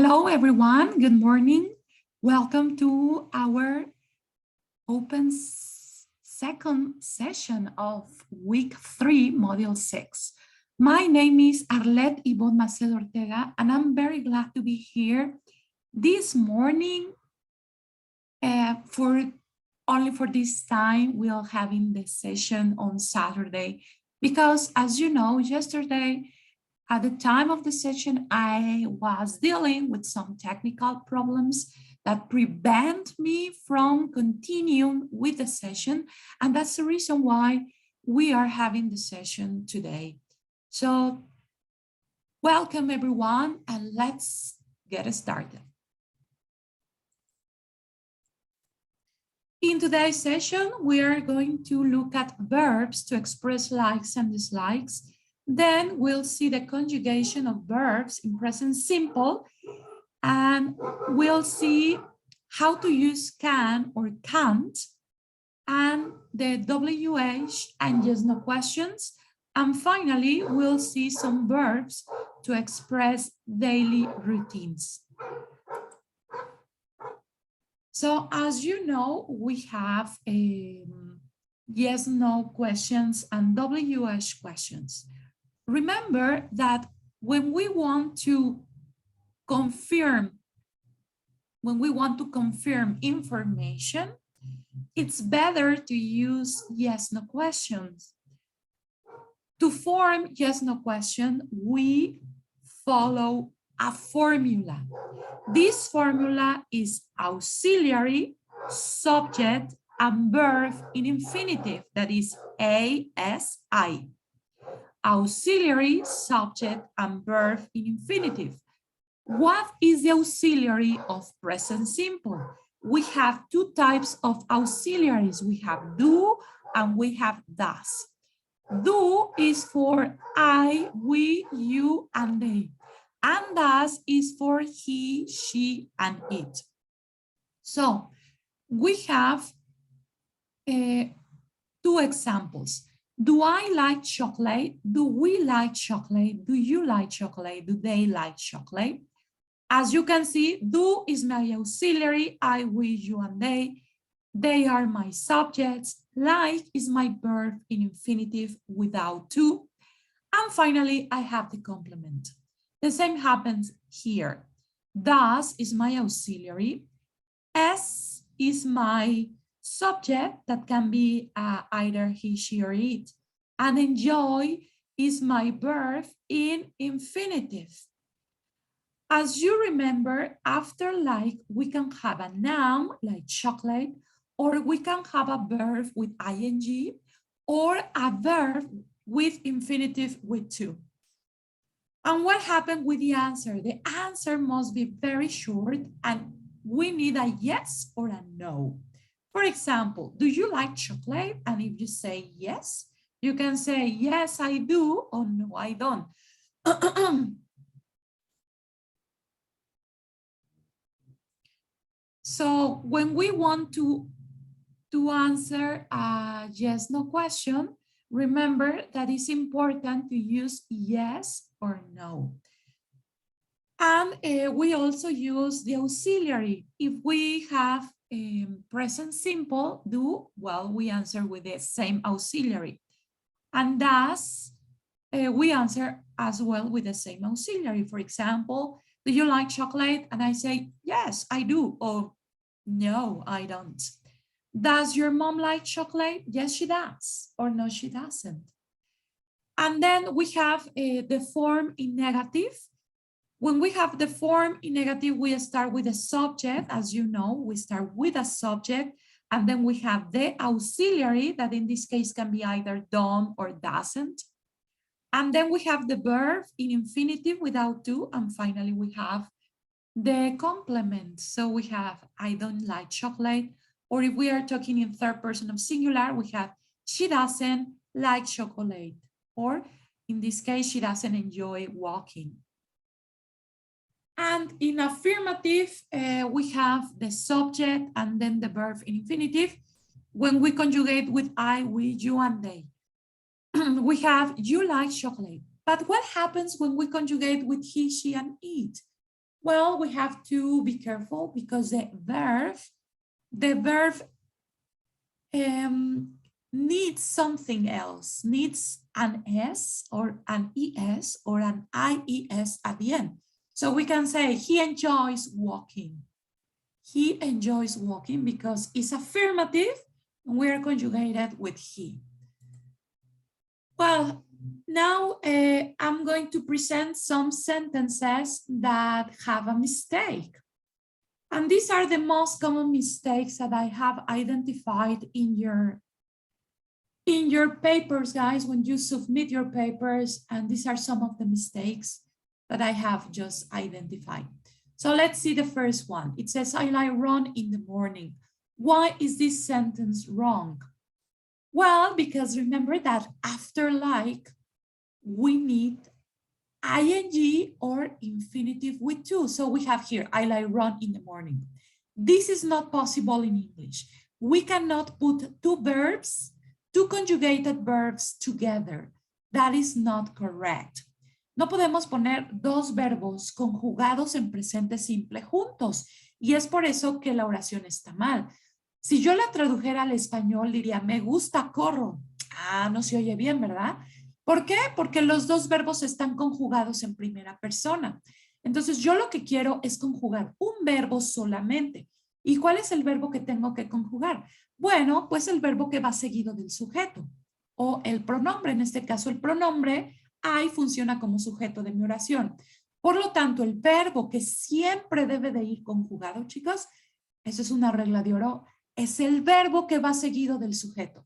Hello, everyone. Good morning. Welcome to our open second session of week 3, module 6. My name is Arlette Yvonne Macedo Ortega, and I'm very glad to be here this morning only for this time. We're having the session on Saturday because, as you know, yesterday at the time of the session, I was dealing with some technical problems that prevent me from continuing with the session. And that's the reason why we are having the session today. So welcome everyone, and let's get started. In today's session, we are going to look at verbs to express likes and dislikes. Then we'll see the conjugation of verbs in present simple, and we'll see how to use can or can't, and the WH and yes, no questions. And finally, we'll see some verbs to express daily routines. So as you know, we have yes, no questions and WH questions. Remember that when we want to confirm information, it's better to use yes, no questions. To form yes, no question, we follow a formula. This formula is auxiliary, subject, and verb in infinitive, that is ASI. Auxiliary, subject, and verb in infinitive. What is the auxiliary of present simple? We have two types of auxiliaries. We have do and we have does. Do is for I, we, you, and they. And does is for he, she, and it. So we have two examples. Do I like chocolate? Do we like chocolate? Do you like chocolate? Do they like chocolate? As you can see, do is my auxiliary, I, we, you, and they. They are my subjects. Like is my verb in infinitive without to. And finally, I have the complement. The same happens here. Does is my auxiliary. S is my subject that can be either he, she, or it. And enjoy is my verb in infinitive. As you remember, after like, we can have a noun like chocolate, or we can have a verb with ing, or a verb with infinitive with to. And what happened with the answer? The answer must be very short, and we need a yes or a no. For example, do you like chocolate? And if you say yes, you can say, yes, I do, or no, I don't. So when we want to answer a yes, no question, remember that it's important to use yes or no. And we also use the auxiliary. If we have present simple, do, well, we answer with the same auxiliary. And does, we answer as well with the same auxiliary. For example, do you like chocolate? And I say, yes, I do. Or no, I don't. Does your mom like chocolate? Yes, she does. Or no, she doesn't. And then we have the form in negative. When we have the form in negative, we start with a subject. As you know, we start with a subject, and then we have the auxiliary that in this case can be either done or doesn't. And then we have the verb in infinitive without to, and finally we have the complement. So we have I don't like chocolate, or if we are talking in third person of singular, we have she doesn't like chocolate, or in this case, she doesn't enjoy walking. And in affirmative, we have the subject and then the verb in infinitive. When we conjugate with I, we, you, and they, we have you like chocolate. But what happens when we conjugate with he, she, and it? Well, we have to be careful because the verb needs something else, needs an S or an ES or an IES at the end. So we can say he enjoys walking. He enjoys walking because it's affirmative and we are conjugated with he. Well, now I'm going to present some sentences that have a mistake. And these are the most common mistakes that I have identified in your papers, guys, when you submit your papers. And these are some of the mistakes that I have just identified. So let's see the first one. It says, I like run in the morning. Why is this sentence wrong? Well, because remember that after like, we need ing or infinitive with to. So we have here, I like run in the morning. This is not possible in English. We cannot put two verbs, two conjugated verbs together. That is not correct. No podemos poner dos verbos conjugados en presente simple juntos. Y es por eso que la oración está mal. Si yo la tradujera al español, diría, me gusta, corro. Ah, no se oye bien, ¿verdad? ¿Por qué? Porque los dos verbos están conjugados en primera persona. Entonces, yo lo que quiero es conjugar un verbo solamente. ¿Y cuál es el verbo que tengo que conjugar? Bueno, pues el verbo que va seguido del sujeto o el pronombre. En este caso, el pronombre I funciona como sujeto de mi oración. Por lo tanto, el verbo que siempre debe de ir conjugado, chicos, eso es una regla de oro, es el verbo que va seguido del sujeto.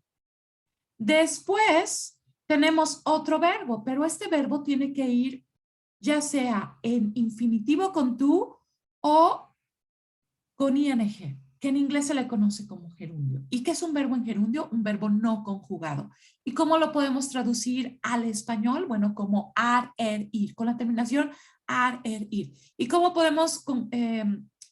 Después tenemos otro verbo, pero este verbo tiene que ir ya sea en infinitivo con tú o con ing, que en inglés se le conoce como gerundio. ¿Y qué es un verbo en gerundio? Un verbo no conjugado. ¿Y cómo lo podemos traducir al español? Bueno, como ar, er, ir, con la terminación ar, er, ir. ¿Y cómo podemos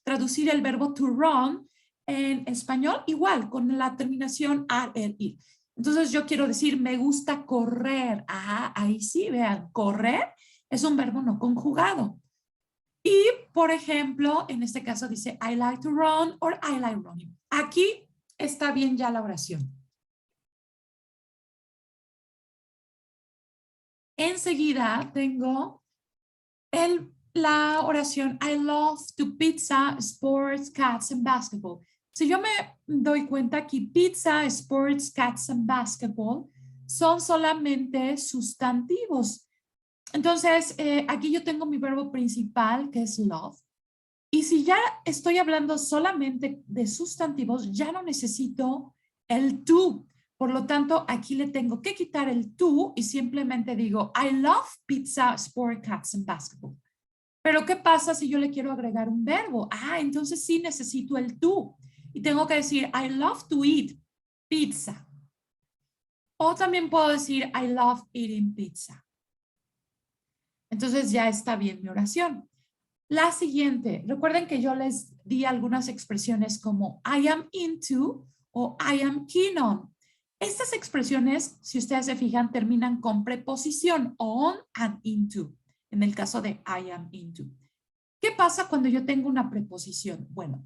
traducir el verbo to run en español? Igual, con la terminación ar, er, ir. Entonces yo quiero decir, me gusta correr. Ah, ahí sí, vean, correr es un verbo no conjugado. Y, por ejemplo, en este caso dice, I like to run or I like running. Aquí está bien ya la oración. Enseguida tengo la oración, I love to pizza, sports, cats, and basketball. Si yo me doy cuenta aquí, pizza, sports, cats, and basketball son solamente sustantivos. Entonces, aquí yo tengo mi verbo principal, que es love. Y si ya estoy hablando solamente de sustantivos, ya no necesito el to. Por lo tanto, aquí le tengo que quitar el to y simplemente digo, I love pizza, sport, cats, and basketball. Pero, ¿qué pasa si yo le quiero agregar un verbo? Ah, entonces sí necesito el to. Y tengo que decir, I love to eat pizza. O también puedo decir, I love eating pizza. Entonces ya está bien mi oración. La siguiente, recuerden que yo les di algunas expresiones como I am into o I am keen on. Estas expresiones, si ustedes se fijan, terminan con preposición on and into, en el caso de I am into. ¿Qué pasa cuando yo tengo una preposición? Bueno,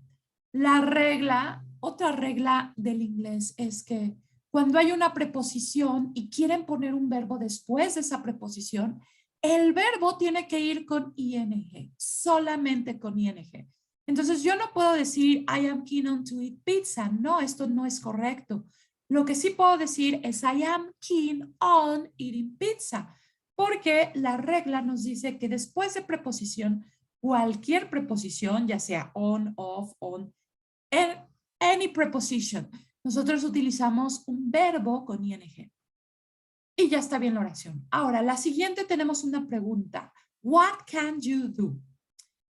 la regla, otra regla del inglés es que cuando hay una preposición y quieren poner un verbo después de esa preposición, el verbo tiene que ir con ing, solamente con ing. Entonces yo no puedo decir I am keen on to eat pizza. No, esto no es correcto. Lo que sí puedo decir es I am keen on eating pizza, porque la regla nos dice que después de preposición, cualquier preposición, ya sea on, off, on, any preposition, nosotros utilizamos un verbo con ing. Y ya está bien la oración. Ahora, la siguiente tenemos una pregunta. What can you do?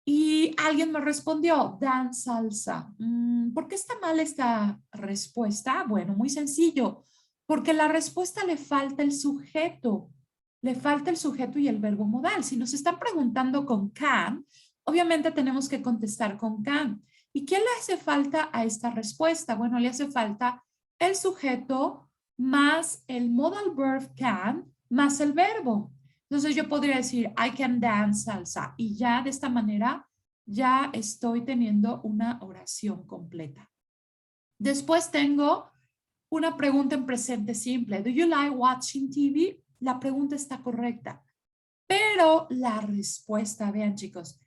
Y alguien me respondió, dance salsa. ¿Por qué está mal esta respuesta? Bueno, muy sencillo. Porque la respuesta le falta el sujeto. Le falta el sujeto y el verbo modal. Si nos están preguntando con can, obviamente tenemos que contestar con can. ¿Y qué le hace falta a esta respuesta? Bueno, le hace falta el sujeto más el modal verb can más el verbo. Entonces yo podría decir I can dance salsa y ya de esta manera ya estoy teniendo una oración completa. Después tengo una pregunta en presente simple. Do you like watching TV? La pregunta está correcta. Pero la respuesta, vean chicos,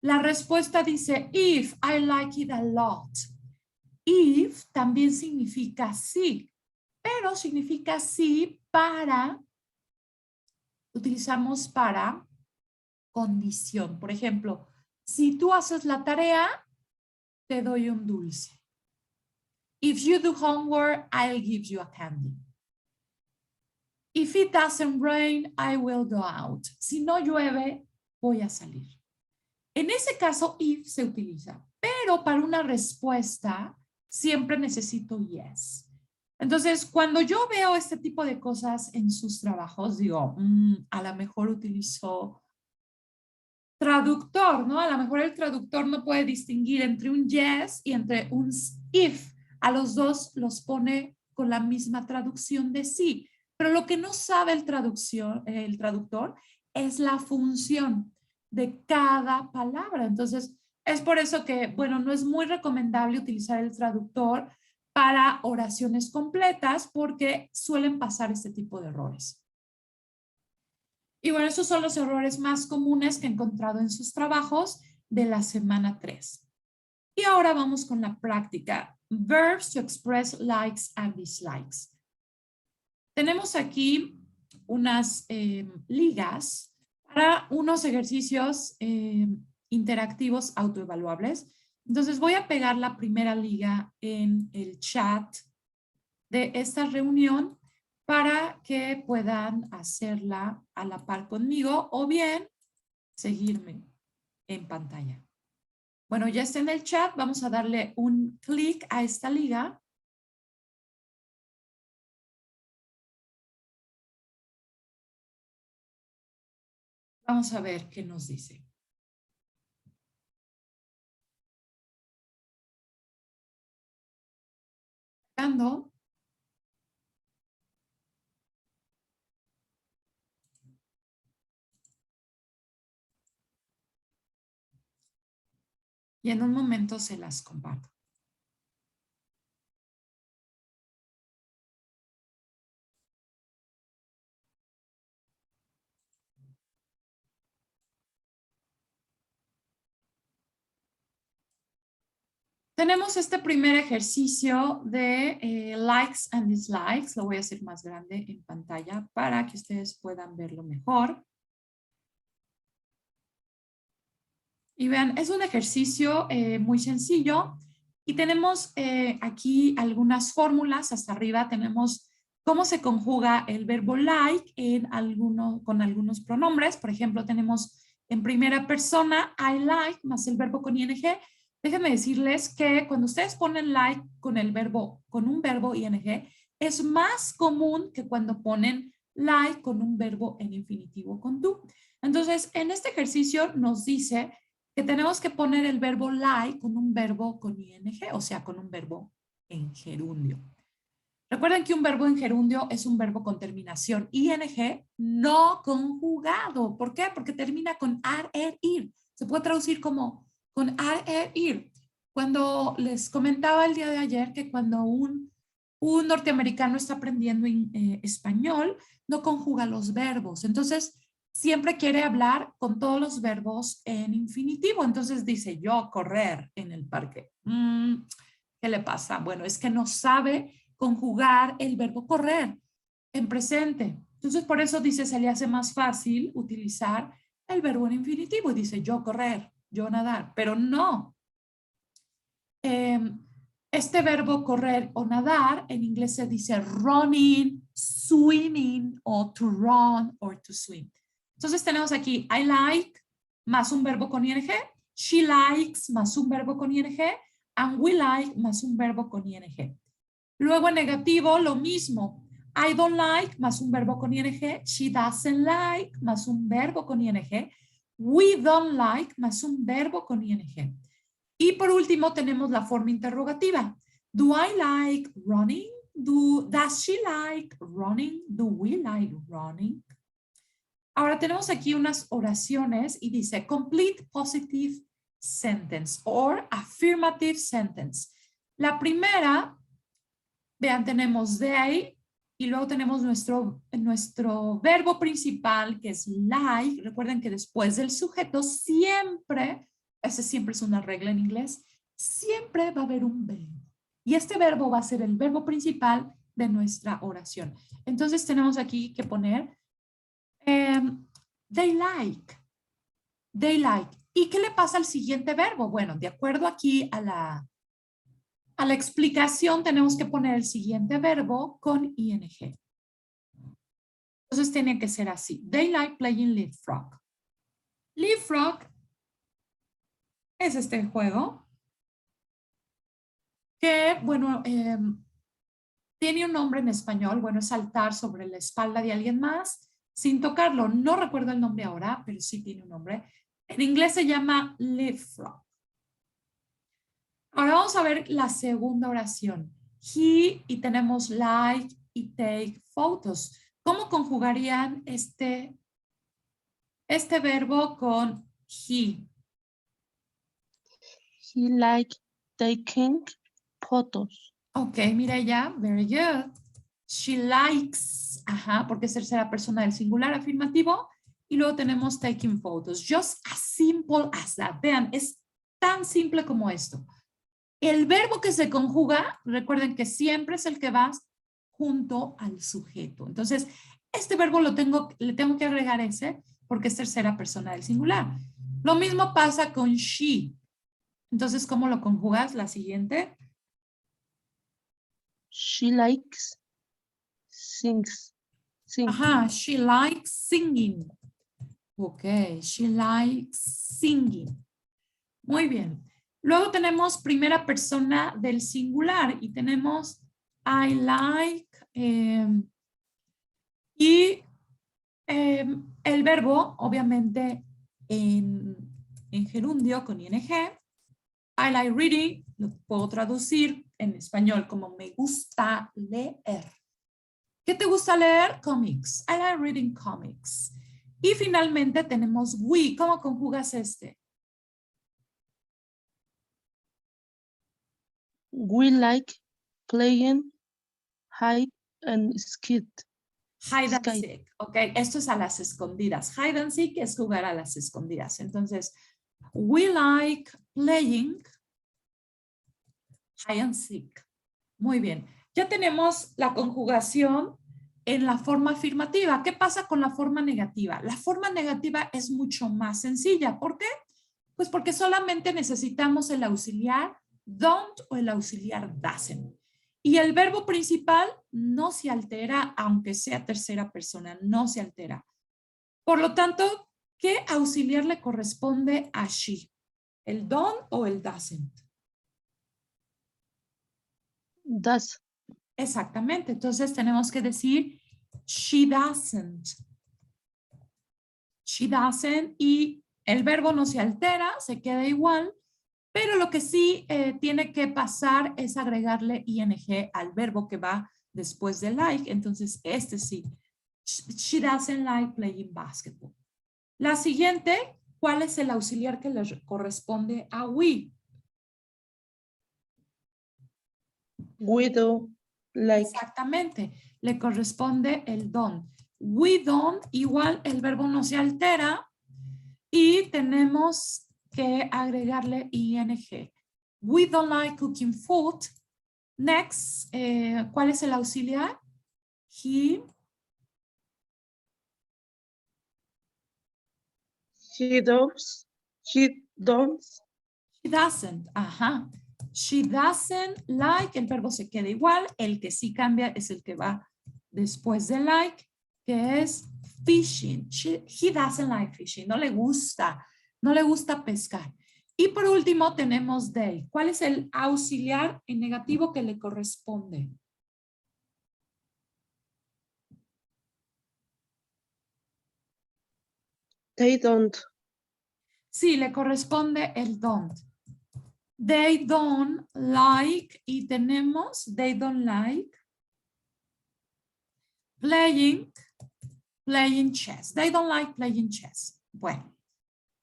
la respuesta dice if, I like it a lot. If también significa sí, pero significa sí para, utilizamos para condición. Por ejemplo, si tú haces la tarea, te doy un dulce. If you do homework, I'll give you a candy. If it doesn't rain, I will go out. Si no llueve, voy a salir. En ese caso, if se utiliza, pero para una respuesta siempre necesito yes. Entonces, cuando yo veo este tipo de cosas en sus trabajos, digo, a lo mejor utilizó traductor, ¿no? A lo mejor el traductor no puede distinguir entre un yes y entre un if. A los dos los pone con la misma traducción de sí. Pero lo que no sabe el traductor es la función de cada palabra. Entonces, es por eso que, bueno, no es muy recomendable utilizar el traductor para oraciones completas porque suelen pasar este tipo de errores. Y bueno, esos son los errores más comunes que he encontrado en sus trabajos de la semana 3. Y ahora vamos con la práctica. Verbs to express likes and dislikes. Tenemos aquí unas ligas para unos ejercicios interactivos autoevaluables. Entonces voy a pegar la primera liga en el chat de esta reunión para que puedan hacerla a la par conmigo o bien seguirme en pantalla. Bueno, ya está en el chat. Vamos a darle un clic a esta liga. Vamos a ver qué nos dice. Y en un momento se las comparto. Tenemos este primer ejercicio de likes and dislikes. Lo voy a hacer más grande en pantalla para que ustedes puedan verlo mejor. Y vean, es un ejercicio muy sencillo y tenemos aquí algunas fórmulas. Hasta arriba tenemos cómo se conjuga el verbo like con algunos pronombres. Por ejemplo, tenemos en primera persona I like más el verbo con ing. Déjenme decirles que cuando ustedes ponen like con un verbo ing, es más común que cuando ponen like con un verbo en infinitivo con tú. Entonces, en este ejercicio nos dice que tenemos que poner el verbo like con un verbo con ing, o sea, con un verbo en gerundio. Recuerden que un verbo en gerundio es un verbo con terminación ing no conjugado. ¿Por qué? Porque termina con ar, er, ir. Se puede traducir como con ar, er, ir. Cuando les comentaba el día de ayer que cuando un norteamericano está aprendiendo español, no conjuga los verbos. Entonces, siempre quiere hablar con todos los verbos en infinitivo. Entonces dice, yo correr en el parque. ¿Qué le pasa? Bueno, es que no sabe conjugar el verbo correr en presente. Entonces, por eso dice, se le hace más fácil utilizar el verbo en infinitivo. Y dice, yo correr, yo nadar. Pero no. Este verbo correr o nadar, en inglés se dice running, swimming, o to run, or to swim. Entonces tenemos aquí I like más un verbo con ing, she likes más un verbo con ing, and we like más un verbo con ing. Luego en negativo lo mismo, I don't like más un verbo con ing, she doesn't like más un verbo con ing, we don't like más un verbo con ing. Y por último tenemos la forma interrogativa. Do I like running? Does she like running? Do we like running? Ahora tenemos aquí unas oraciones y dice complete positive sentence or affirmative sentence. La primera, vean, tenemos they y luego tenemos nuestro verbo principal que es like. Recuerden que después del sujeto siempre, ese siempre es una regla en inglés, siempre va a haber un verbo. Y este verbo va a ser el verbo principal de nuestra oración. Entonces tenemos aquí que poner they like. They like. ¿Y qué le pasa al siguiente verbo? Bueno, de acuerdo aquí a la explicación, tenemos que poner el siguiente verbo con ing. Entonces tiene que ser así. They like playing leapfrog. Leapfrog es este juego que, bueno, tiene un nombre en español. Bueno, es saltar sobre la espalda de alguien más sin tocarlo. No recuerdo el nombre ahora, pero sí tiene un nombre. En inglés se llama leapfrog. Ahora vamos a ver la segunda oración. He y tenemos like y take photos. ¿Cómo conjugarían este verbo con he? He like taking photos. Ok, Mireya, very good. She likes, ajá, porque es tercera persona del singular afirmativo. Y luego tenemos taking photos. Just as simple as that. Vean, es tan simple como esto. El verbo que se conjuga, recuerden que siempre es el que va junto al sujeto. Entonces, este verbo le tengo que agregar ese porque es tercera persona del singular. Lo mismo pasa con she. Entonces, ¿cómo lo conjugas? La siguiente. She likes sings. Sing. Ajá, she likes singing. Ok, she likes singing. Muy bien. Luego tenemos primera persona del singular y tenemos I like y el verbo, obviamente, en gerundio con ing. I like reading, lo puedo traducir en español como me gusta leer. ¿Qué te gusta leer? Comics. I like reading comics. Y finalmente tenemos we. ¿Cómo conjugas este? We like playing hide and seek. Hide and seek, ok, esto es a las escondidas. Hide and seek es jugar a las escondidas. Entonces, we like playing hide and seek. Muy bien, ya tenemos la conjugación en la forma afirmativa. ¿Qué pasa con la forma negativa? La forma negativa es mucho más sencilla. ¿Por qué? Pues porque solamente necesitamos el auxiliar don't o el auxiliar doesn't. Y el verbo principal no se altera, aunque sea tercera persona, no se altera. Por lo tanto, ¿qué auxiliar le corresponde a she? ¿El don't o el doesn't? Does. Exactamente. Entonces tenemos que decir she doesn't. She doesn't y el verbo no se altera, se queda igual. Pero lo que sí tiene que pasar es agregarle ing al verbo que va después de like. Entonces, este sí. She doesn't like playing basketball. La siguiente, ¿cuál es el auxiliar que le corresponde a we? We do like. Exactamente. Le corresponde el don't. We don't, igual el verbo no se altera y tenemos que agregarle ing. We don't like cooking food. Next, ¿cuál es el auxiliar? He does. He don't. She doesn't. Ajá. She doesn't like. El verbo se queda igual. El que sí cambia es el que va después de like, que es fishing. He doesn't like fishing. No le gusta. No le gusta pescar. Y por último tenemos they. ¿Cuál es el auxiliar en negativo que le corresponde? They don't. Sí, le corresponde el don't. They don't like y tenemos they don't like playing chess. They don't like playing chess. Bueno,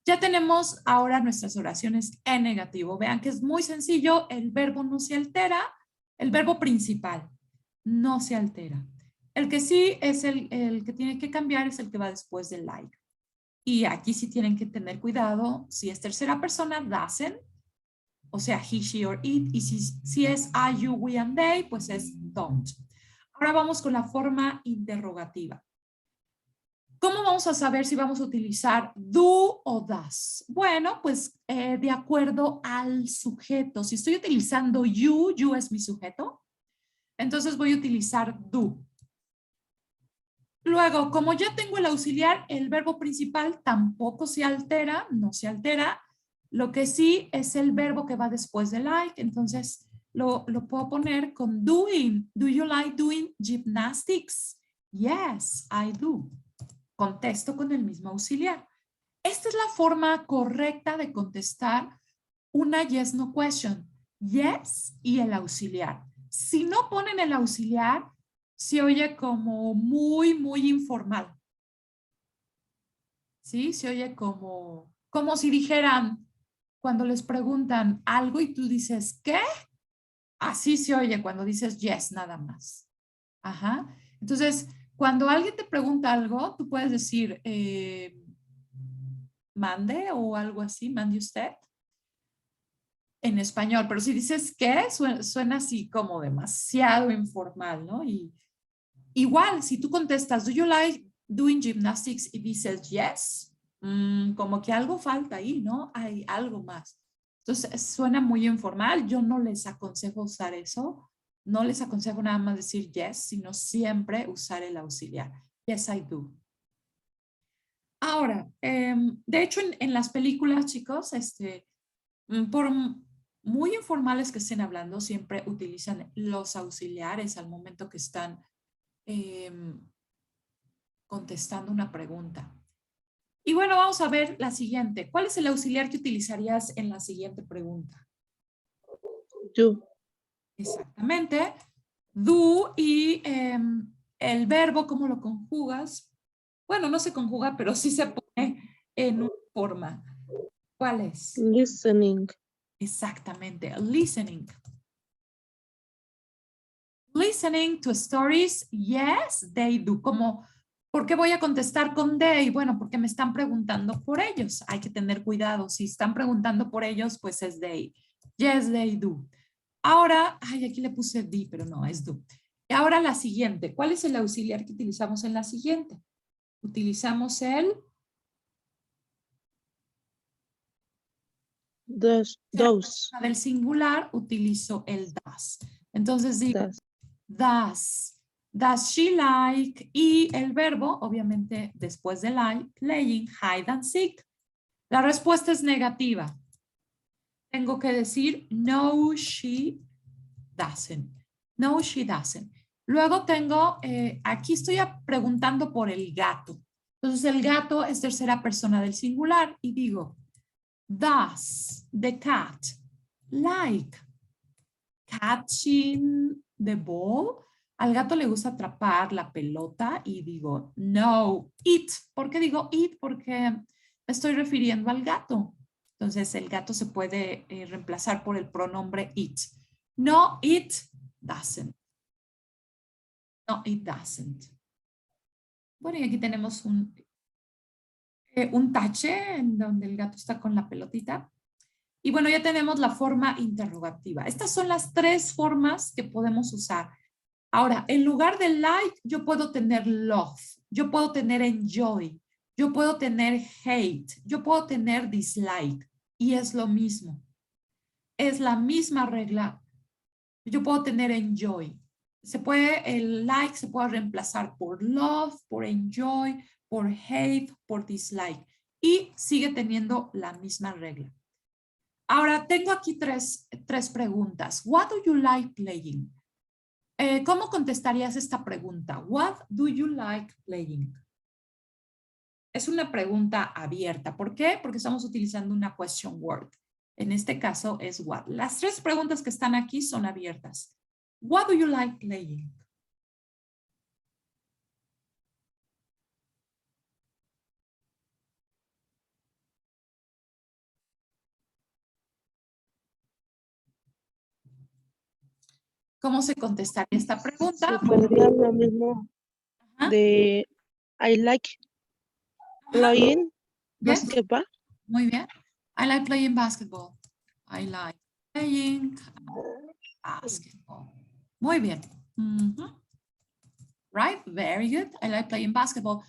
Ya tenemos ahora nuestras oraciones en negativo. Vean que es muy sencillo, el verbo no se altera, el verbo principal no se altera. El que sí es el que tiene que cambiar es el que va después del like. Y aquí sí tienen que tener cuidado, si es tercera persona, doesn't, o sea, he, she or it, y si es I, you, we and they, pues es don't. Ahora vamos con la forma interrogativa. ¿Cómo vamos a saber si vamos a utilizar do o does? Bueno, pues de acuerdo al sujeto. Si estoy utilizando you, you es mi sujeto, entonces voy a utilizar do. Luego, como ya tengo el auxiliar, el verbo principal tampoco se altera, no se altera. Lo que sí es el verbo que va después de like, entonces lo puedo poner con doing. Do you like doing gymnastics? Yes, I do. Contesto con el mismo auxiliar. Esta es la forma correcta de contestar una yes, no question. Yes y el auxiliar. Si no ponen el auxiliar, se oye como muy, muy informal. ¿Sí? Se oye como si dijeran, cuando les preguntan algo y tú dices, ¿qué? Así se oye cuando dices yes, nada más. Ajá. Entonces, cuando alguien te pregunta algo, tú puedes decir, mande o algo así, mande usted en español, pero si dices ¿qué? Suena así como demasiado informal, ¿no? Y igual, si tú contestas, ¿do you like doing gymnastics? Y dices yes, como que algo falta ahí, ¿no? Hay algo más. Entonces, suena muy informal. Yo no les aconsejo usar eso. No les aconsejo nada más decir yes, sino siempre usar el auxiliar. Yes, I do. Ahora, de hecho, en las películas, chicos, por muy informales que estén hablando, siempre utilizan los auxiliares al momento que están contestando una pregunta. Y bueno, vamos a ver la siguiente. ¿Cuál es el auxiliar que utilizarías en la siguiente pregunta? You. Exactamente. Do y el verbo, ¿cómo lo conjugas? Bueno, no se conjuga, pero sí se pone en una forma. ¿Cuál es? Listening. Exactamente, listening. Listening to stories, yes, they do. Como, ¿por qué voy a contestar con they? Bueno, porque me están preguntando por ellos. Hay que tener cuidado. Si están preguntando por ellos, pues es they. Yes, they do. Ahora, ay, aquí le puse the, pero no, es do. Y ahora la siguiente. ¿Cuál es el auxiliar que utilizamos en la siguiente? Utilizamos el Those. del singular, utilizo el does. Entonces digo, Does. Does she like? Y el verbo, obviamente, después de like, playing hide and seek. La respuesta es negativa. Tengo que decir, no, she doesn't. No, she doesn't. Luego tengo, aquí estoy preguntando por el gato. Entonces el gato es tercera persona del singular y digo, does the cat like catching the ball? Al gato le gusta atrapar la pelota y digo, no, it. ¿Por qué digo it? Porque me estoy refiriendo al gato. Entonces el gato se puede reemplazar por el pronombre it. No, it doesn't. No, it doesn't. Bueno, y aquí tenemos un tache en donde el gato está con la pelotita. Y bueno, ya tenemos la forma interrogativa. Estas son las tres formas que podemos usar. Ahora, en lugar de like, yo puedo tener love, yo puedo tener enjoy, yo puedo tener hate, yo puedo tener dislike. Y es lo mismo. Es la misma regla. Yo puedo tener enjoy. El like se puede reemplazar por love, por enjoy, por hate, por dislike. Y sigue teniendo la misma regla. Ahora, tengo aquí tres preguntas. What do you like playing? ¿Cómo contestarías esta pregunta? What do you like playing? Es una pregunta abierta. ¿Por qué? Porque estamos utilizando una question word. En este caso es what. Las tres preguntas que están aquí son abiertas. What do you like playing? ¿Cómo se contestaría esta pregunta? Se Bueno, podría lo mismo ajá, de I like ajá, playing yes, basketball. muy bien. I like playing basketball. I like playing basketball. Muy bien. Ujú. Right? Very good. I like playing basketball.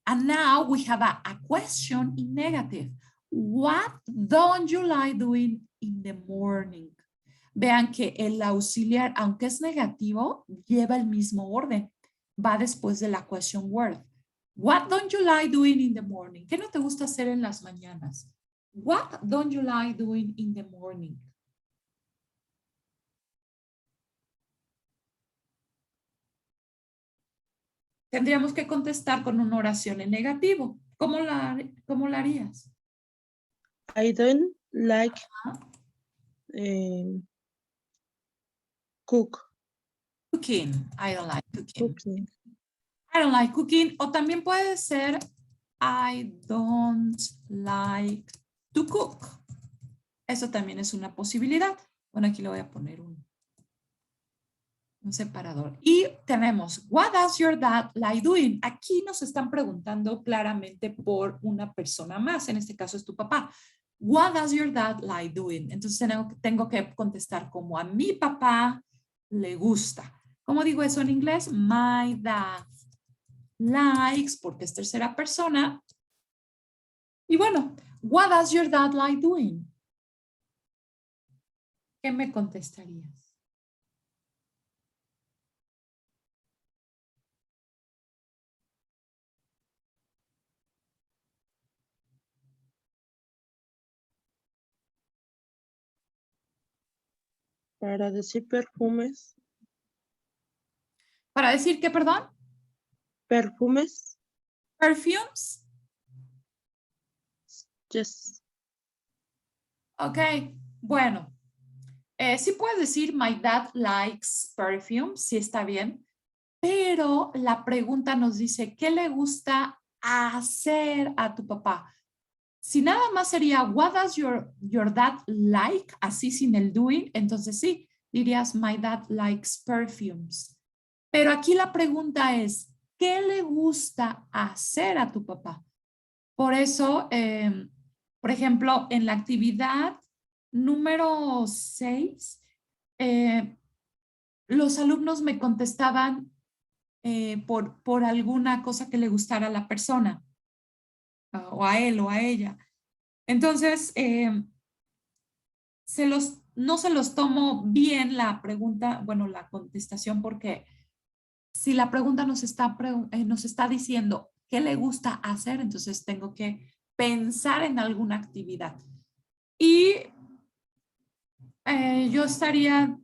And now we have a question in negative. What don't you like doing in the morning? Vean que el auxiliar, aunque es negativo, lleva el mismo orden. Va después de la question word. What don't you like doing in the morning? ¿Qué no te gusta hacer en las mañanas? What don't you like doing in the morning? Tendríamos que contestar con una oración en negativo. ¿Cómo la harías? I don't like cook. Cooking. I don't like cooking. Cooking. I don't like cooking. O también puede ser I don't like to cook. Eso también es una posibilidad. Bueno, aquí le voy a poner un separador. Y tenemos, what does your dad like doing? Aquí nos están preguntando claramente por una persona más. En este caso es tu papá. What does your dad like doing? Entonces tengo que contestar como a mi papá le gusta. ¿Cómo digo eso en inglés? My dad likes, porque es tercera persona. Y bueno, what does your dad like doing? ¿Qué me contestarías? Para decir perfumes. Para decir que, perdón, Perfumes. perfumes. Yes. Ok, bueno, sí puedes decir my dad likes perfume, sí está bien, pero la pregunta nos dice, ¿qué le gusta hacer a tu papá? Si nada más sería, what does your dad like? Así sin el doing, entonces sí, dirías, my dad likes perfumes. Pero aquí la pregunta es, ¿qué le gusta hacer a tu papá? Por eso, por ejemplo, en la actividad número 6, los alumnos me contestaban por alguna cosa que le gustara a la persona, o a él o a ella. Entonces, no se los tomo bien la pregunta, bueno, la contestación, porque si la pregunta nos está diciendo qué le gusta hacer, entonces tengo que pensar en alguna actividad. Y yo estaría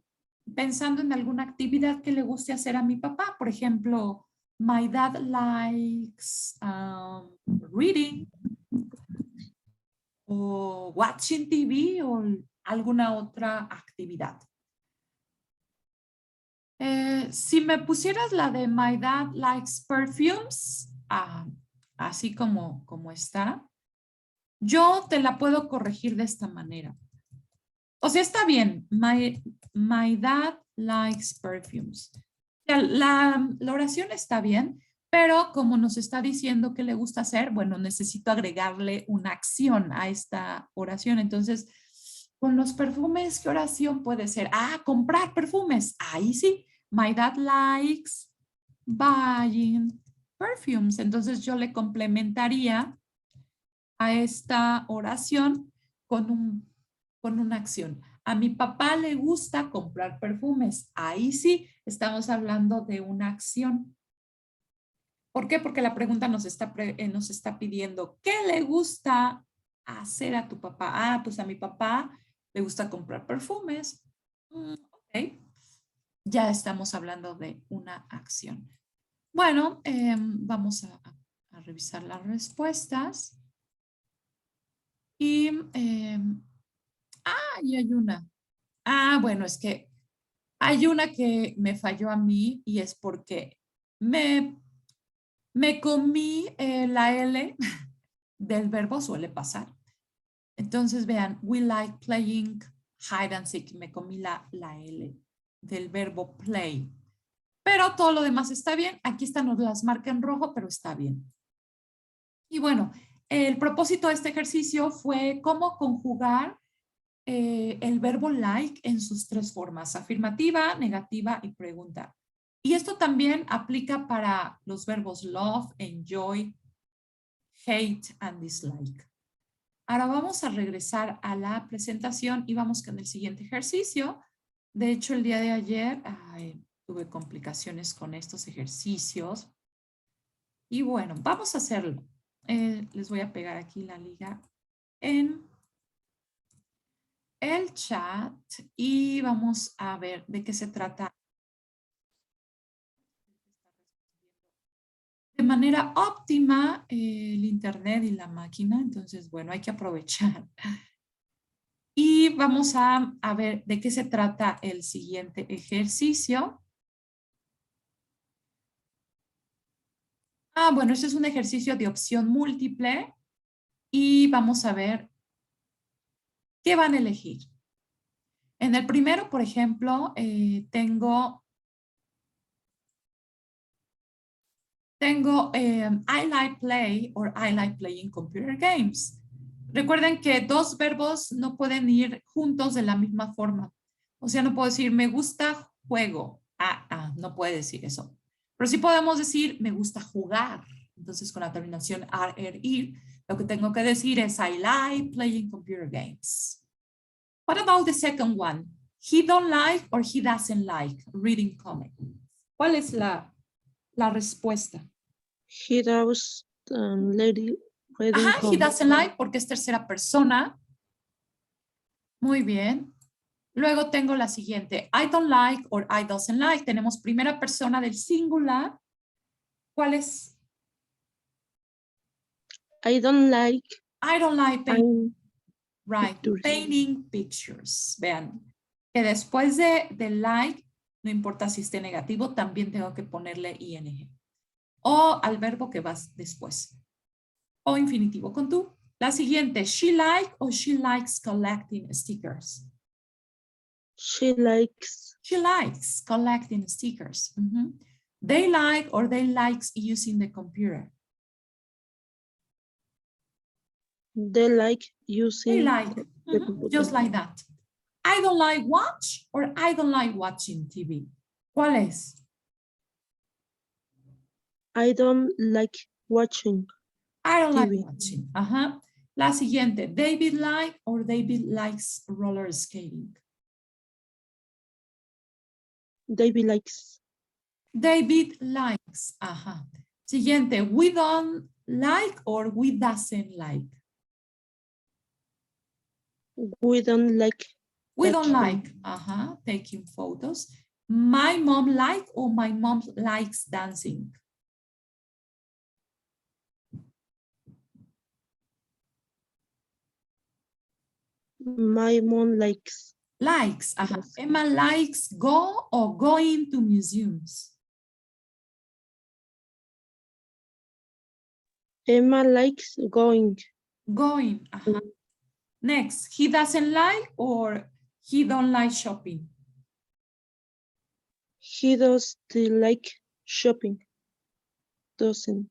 pensando en alguna actividad que le guste hacer a mi papá. Por ejemplo, my dad likes reading o watching TV o alguna otra actividad. Si me pusieras la de my dad likes perfumes, así como está, yo te la puedo corregir de esta manera. O sea, está bien. My dad likes perfumes. La oración está bien, pero como nos está diciendo que le gusta hacer, bueno, necesito agregarle una acción a esta oración. Entonces, con los perfumes, ¿qué oración puede ser? Comprar perfumes. Ahí sí. My dad likes buying perfumes. Entonces, yo le complementaría a esta oración con una acción. A mi papá le gusta comprar perfumes. Ahí sí estamos hablando de una acción. ¿Por qué? Porque la pregunta nos está pidiendo, ¿qué le gusta hacer a tu papá? Pues a mi papá le gusta comprar perfumes. Ok, ya estamos hablando de una acción. Bueno, vamos a revisar las respuestas. Y hay una. Bueno, es que hay una que me falló a mí y es porque me comí la L del verbo suele pasar. Entonces vean, we like playing hide and seek. Me comí la L. del verbo play. Pero todo lo demás está bien. Aquí están, nos las marca en rojo, pero está bien. Y bueno, el propósito de este ejercicio fue cómo conjugar el verbo like en sus tres formas: afirmativa, negativa y pregunta. Y esto también aplica para los verbos love, enjoy, hate and dislike. Ahora vamos a regresar a la presentación y vamos con el siguiente ejercicio. De hecho, el día de ayer tuve complicaciones con estos ejercicios. Y bueno, vamos a hacerlo. Les voy a pegar aquí la liga en el chat y vamos a ver de qué se trata. De manera óptima el internet y la máquina, entonces bueno, hay que aprovechar. Y vamos a ver de qué se trata el siguiente ejercicio. Bueno, este es un ejercicio de opción múltiple y vamos a ver qué van a elegir. En el primero, por ejemplo, tengo I like play or I like playing computer games. Recuerden que dos verbos no pueden ir juntos de la misma forma. O sea, no puedo decir me gusta juego. No puede decir eso. Pero sí podemos decir me gusta jugar. Entonces, con la terminación ar, er, ir, lo que tengo que decir es I like playing computer games. What about the second one? He don't like or he doesn't like reading comics. ¿Cuál es la respuesta? He does reading He comics. doesn't like porque es tercera persona. Muy bien. Luego tengo la siguiente. I don't like or I doesn't like. Tenemos primera persona del singular. ¿Cuál es? I don't like. I don't like painting. Right. Pictures. Painting pictures. Vean que después de like, no importa si esté negativo, también tengo que ponerle ing. O al verbo que vas después. O infinitivo con tú. La siguiente, she like or she likes collecting stickers. She likes. She likes collecting stickers. They like or they likes using the computer. They like using. They like, just like that. I don't like watch or I don't like watching TV. ¿Cuál es? I don't like watching. I don't TV. like watching. La siguiente, David like or David likes roller skating. David likes. David likes. Siguiente, we don't like or we doesn't like. We don't like. We don't like. Taking photos. My mom like or my mom likes dancing. My mom likes. Likes. Yes. Emma likes go or going to museums. Emma likes going. Going. Next, he doesn't like or he don't like shopping. He doesn't like shopping. Doesn't.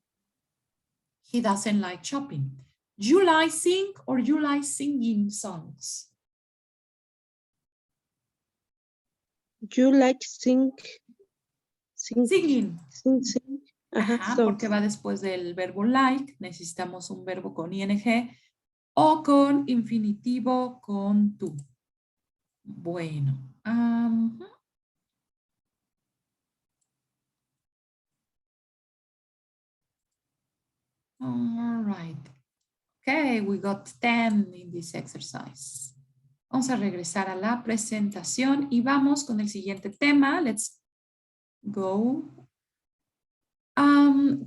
He doesn't like shopping. You like sing or you like singing songs? You like singing. Singing. Sing. Porque va después del verbo like. Necesitamos un verbo con ing o con infinitivo con tú. Bueno. All right. Okay, we got 10 in this exercise. Vamos a regresar a la presentación y vamos con el siguiente tema. Let's go.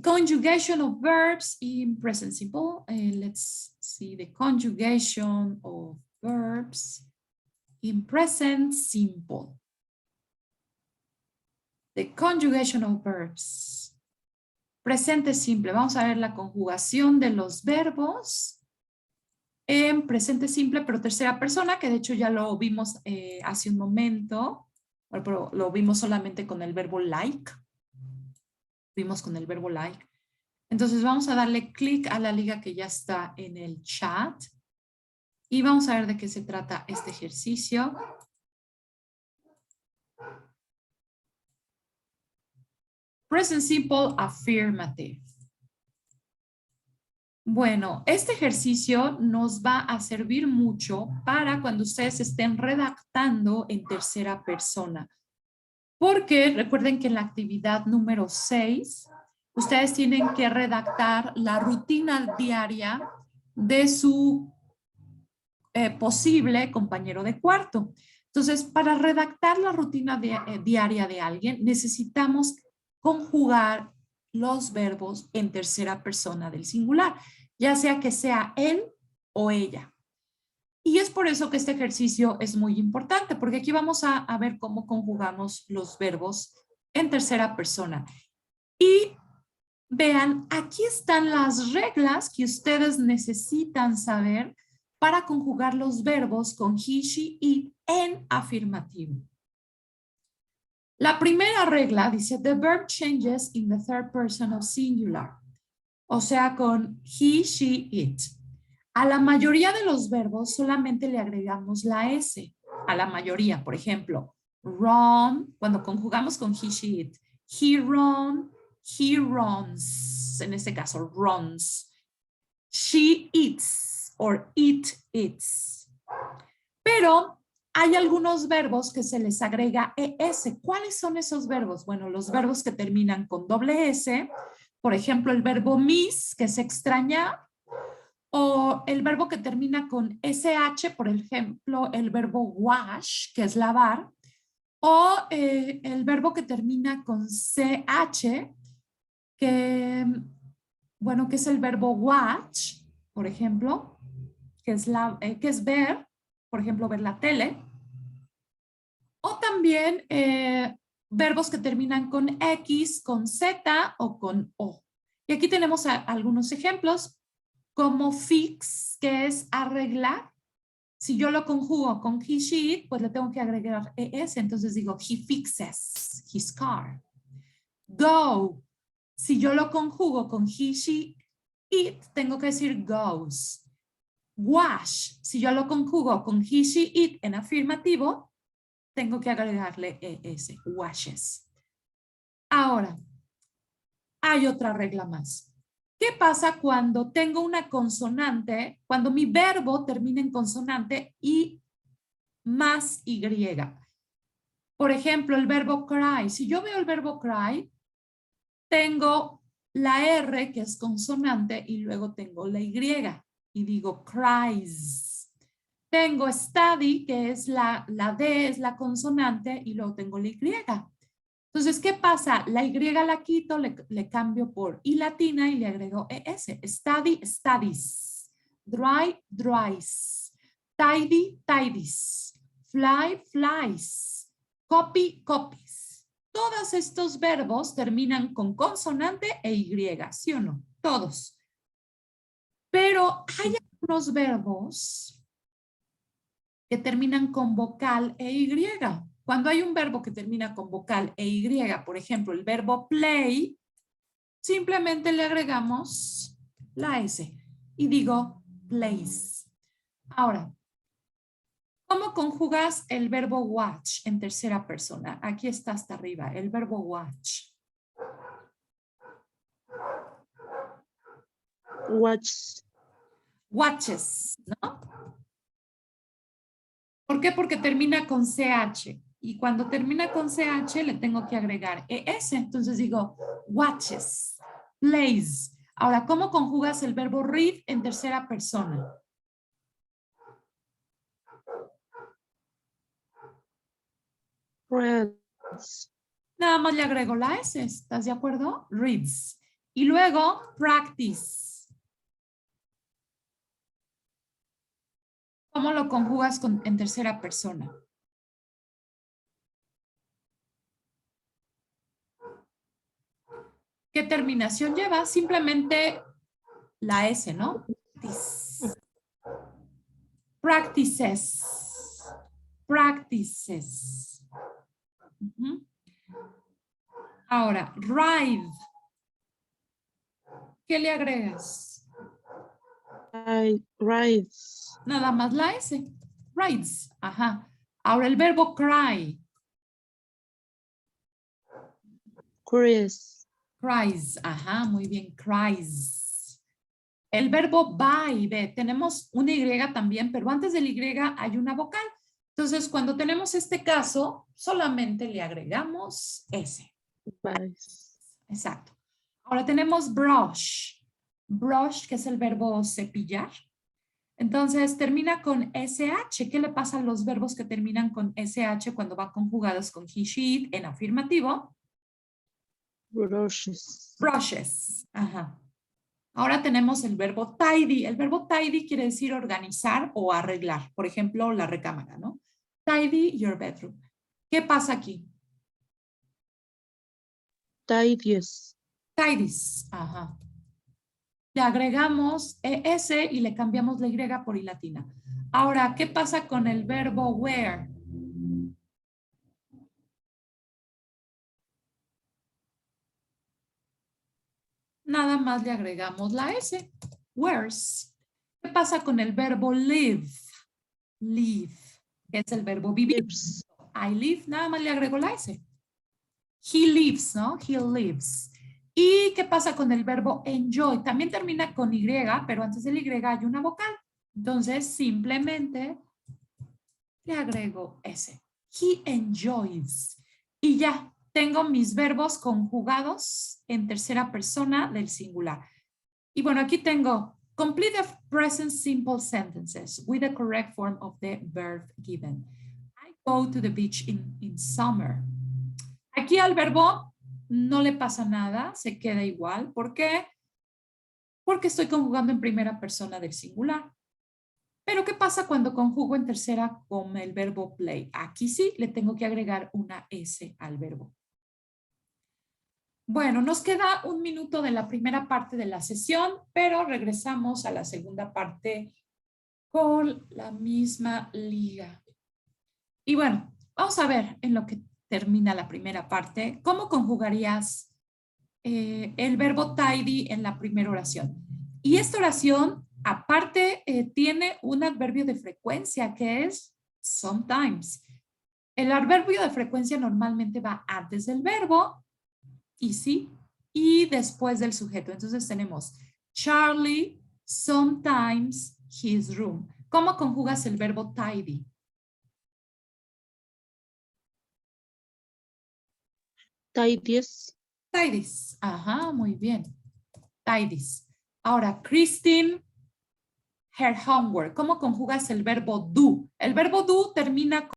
Conjugation of verbs in present simple. Let's see the conjugation of verbs in present simple. The conjugation of verbs. Presente simple. Vamos a ver la conjugación de los verbos en presente simple, pero tercera persona, que de hecho ya lo vimos hace un momento. Bueno, pero lo vimos solamente con el verbo like. Vimos con el verbo like. Entonces vamos a darle clic a la liga que ya está en el chat y vamos a ver de qué se trata este ejercicio. Present simple affirmative. Bueno, este ejercicio nos va a servir mucho para cuando ustedes estén redactando en tercera persona. Porque recuerden que en la actividad número 6, ustedes tienen que redactar la rutina diaria de su posible compañero de cuarto. Entonces, para redactar la rutina diaria de alguien, necesitamos conjugar los verbos en tercera persona del singular, ya sea que sea él o ella. Y es por eso que este ejercicio es muy importante, porque aquí vamos a ver cómo conjugamos los verbos en tercera persona. Y vean, aquí están las reglas que ustedes necesitan saber para conjugar los verbos con he, she, it en afirmativo. La primera regla dice, the verb changes in the third person of singular. O sea, con he, she, it. A la mayoría de los verbos solamente le agregamos la S. A la mayoría, por ejemplo, run, cuando conjugamos con he, she, it. He run, he runs. En este caso, runs. She eats or it eats. Pero hay algunos verbos que se les agrega ES. ¿Cuáles son esos verbos? Bueno, los verbos que terminan con doble S, por ejemplo, el verbo miss, que es extrañar, o el verbo que termina con SH, por ejemplo, el verbo wash, que es lavar, o el verbo que termina con CH, que, bueno, que es el verbo watch, por ejemplo, que es ver, por ejemplo, ver la tele, o también verbos que terminan con X, con Z o con O. Y aquí tenemos algunos ejemplos, como fix, que es arreglar. Si yo lo conjugo con he, she, it, pues le tengo que agregar ES, entonces digo, he fixes his car. Go, si yo lo conjugo con he, she, it, tengo que decir goes. Wash, si yo lo conjugo con he, she, it en afirmativo, tengo que agregarle ES, washes. Ahora, hay otra regla más. ¿Qué pasa cuando tengo una consonante, cuando mi verbo termina en consonante y más Y? Por ejemplo, el verbo cry. Si yo veo el verbo cry, tengo la R, que es consonante, y luego tengo la Y, y digo cries. Tengo study, que es la D, es la consonante, y luego tengo la Y. Entonces, ¿qué pasa? La Y la quito, le cambio por I latina y le agrego ES. Study, studies. Dry, dries. Tidy, tidies. Fly, flies. Copy, copies. Todos estos verbos terminan con consonante e Y, ¿sí o no? Todos. Pero hay algunos verbos que terminan con vocal e Y. Cuando hay un verbo que termina con vocal e Y, por ejemplo, el verbo play, simplemente le agregamos la S y digo plays. Ahora, ¿cómo conjugas el verbo watch en tercera persona? Aquí está hasta arriba, el verbo watch. Watch. Watches, ¿no? ¿Por qué? Porque termina con CH. Y cuando termina con CH le tengo que agregar ES. Entonces digo watches, plays. Ahora, ¿cómo conjugas el verbo read en tercera persona? Reads. Nada más le agrego la S. ¿Estás de acuerdo? Reads. Y luego practice. ¿Cómo lo conjugas en tercera persona? ¿Qué terminación lleva? Simplemente la S, ¿no? Practices. Practices. Ujú. Ahora, ride. ¿Qué le agregas? Rides. Nada más la S. Rides. Ajá. Ahora el verbo cry. Cries. Cries. Ajá, muy bien. Cries. El verbo buy. Ve, tenemos una Y también, pero antes del Y hay una vocal. Entonces, cuando tenemos este caso, solamente le agregamos S. Buys. Exacto. Ahora tenemos brush. Brush, que es el verbo cepillar. Entonces, termina con SH. ¿Qué le pasa a los verbos que terminan con SH cuando van conjugados con he, she, it en afirmativo? Brushes. Brushes. Ajá. Ahora tenemos el verbo tidy. El verbo tidy quiere decir organizar o arreglar. Por ejemplo, la recámara, ¿no? Tidy your bedroom. ¿Qué pasa aquí? Tidies. Tidies. Ajá. Le agregamos ES y le cambiamos la Y por I latina. Ahora, ¿qué pasa con el verbo wear? Nada más le agregamos la S. Wears. ¿Qué pasa con el verbo live? Live. Es el verbo vivir. Lives. I live, nada más le agrego la S. He lives, ¿no? He lives. ¿Y qué pasa con el verbo enjoy? También termina con Y, pero antes del Y hay una vocal. Entonces, simplemente le agrego S. He enjoys. Y ya, tengo mis verbos conjugados en tercera persona del singular. Y bueno, aquí tengo complete the present simple sentences with the correct form of the verb given. I go to the beach in summer. Aquí al verbo no le pasa nada, se queda igual. ¿Por qué? Porque estoy conjugando en primera persona del singular. Pero ¿qué pasa cuando conjugo en tercera con el verbo play? Aquí sí le tengo que agregar una S al verbo. Bueno, nos queda un minuto de la primera parte de la sesión, pero regresamos a la segunda parte con la misma liga. Y bueno, vamos a ver en lo que termina la primera parte, ¿cómo conjugarías el verbo tidy en la primera oración? Y esta oración, aparte, tiene un adverbio de frecuencia que es sometimes. El adverbio de frecuencia normalmente va antes del verbo y sí, y después del sujeto. Entonces tenemos Charlie sometimes his room. ¿Cómo conjugas el verbo tidy? Tidies. Tidies. Ajá, muy bien. Tidies. Ahora, Christine, her homework. ¿Cómo conjugas el verbo do? El verbo do termina con